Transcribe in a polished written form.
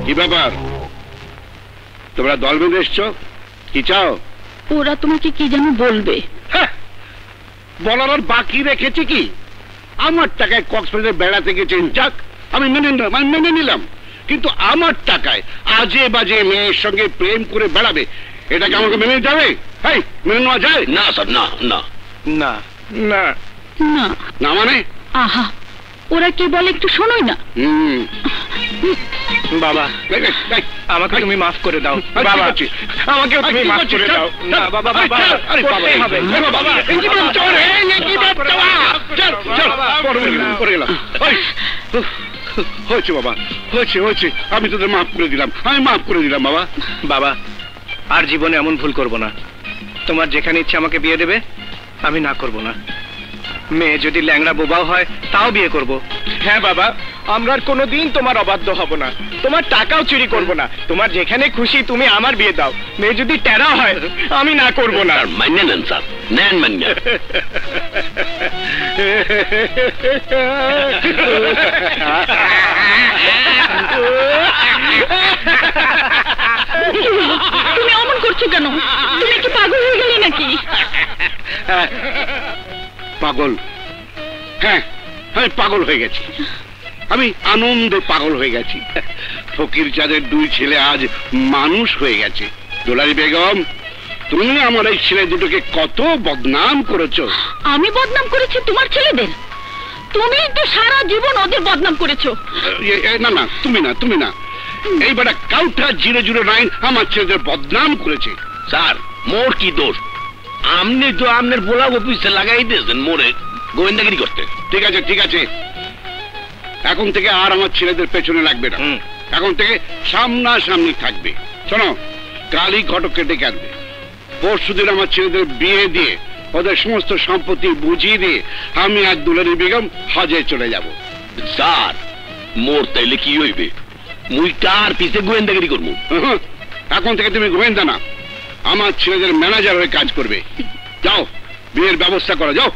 কি ব্যাপার, তোমরা দল বেঁধে এসছো? কি চাও? ওরা তোমাকে কি যেন বলবে। বলার আর বাকি রেখেছে কি? আমার টাকায় কক্সবাজারে বেড়াতে গেছেন, যাক আমি মেনে নিলাম, কিন্তু আমার টাকায় আজে বাজে মেয়ের সঙ্গে প্রেম করে বেড়াবে, এটাকে আমাকে মেনে নিতে হবে? মেনে নেওয়া যায় না স্যার, না না না না না। না মানে? আহা, ওরা কি বলে একটু শোনোই না। বাবা, আমাকে তুমি মাফ করে দাও বাবা, আমাকে তুমি মাফ করে দাও। না বাবা, বাবা করতেই হবে বাবা। হয়েছে বাবা, হয়েছে হয়েছে, আমি তোদের মাফ করে দিলাম, আমি মাফ করে দিলাম বাবা। বাবা, আর জীবনে এমন ভুল করব না। তোমার যেখানে ইচ্ছে আমাকে বিয়ে দেবে, আমি না করব না। মেয়ে যদি ল্যাংড়া বোবাও হয় তাও বিয়ে করব। হ্যাঁ বাবা, আমরা আর কোনোদিন তোমার অবাধ্য হব না, তোমার টাকাও চুরি করব না। তোমার যেখানে খুশি তুমি আমার বিয়ে দাও। মেয়ে যদি টেরা হয় আমি না করব না। মান্য নেন স্যার, নেন মান্য। তুমি অমন করছো কেন? তুমি কি পাগল হয়ে গেলে নাকি? পাগল? হ্যাঁ, আমি পাগল হয়ে গেছি, আমি আনন্দে পাগল হয়ে গেছি। ফকির চাঁদের দুই ছেলে আজ মানুষ হয়ে গেছে। দুলারি বেগম, তুমি আমার এই ছেলে দুটোকে কত বদনাম করেছো। আমি বদনাম করেছি তোমার ছেলেদের? তুমি তো সারা জীবন ওদের বদনাম করেছো। না না, তুমি না, এই বেটা কাউটা 009 আমার ছেলেদের বদনাম করেছে। স্যার, মোর কি দোষ? আপনি তো আপনার পোলা অফিসে লাগাই দিয়েছেন মোরে গোয়েন্দাগিরি করতে। ঠিক আছে ঠিক আছে, এখন থেকে আর আমার ছেলেদের পেছনে লাগবে না, এখন থেকে সামনাসামনি থাকবে। শোনো, কালই ঘটককে ডেকে আনবে। পরশুদিন আমার ছেলেদের বিয়ে দিয়ে ওদের সমস্ত সম্পত্তি বুঝিয়ে দিয়ে আমি আর দুলারি বেগম হজে চলে যাব। স্যার, মোর তাইলে কি হইবে? মুই কার পিছে গোয়েন্দাগিরি করবো? এখন থেকে তুমি গোয়েন্দা না, আমার ছেলেদের ম্যানেজার হয়ে কাজ করবে। যাও, বিয়ের ব্যবস্থা করো, যাও।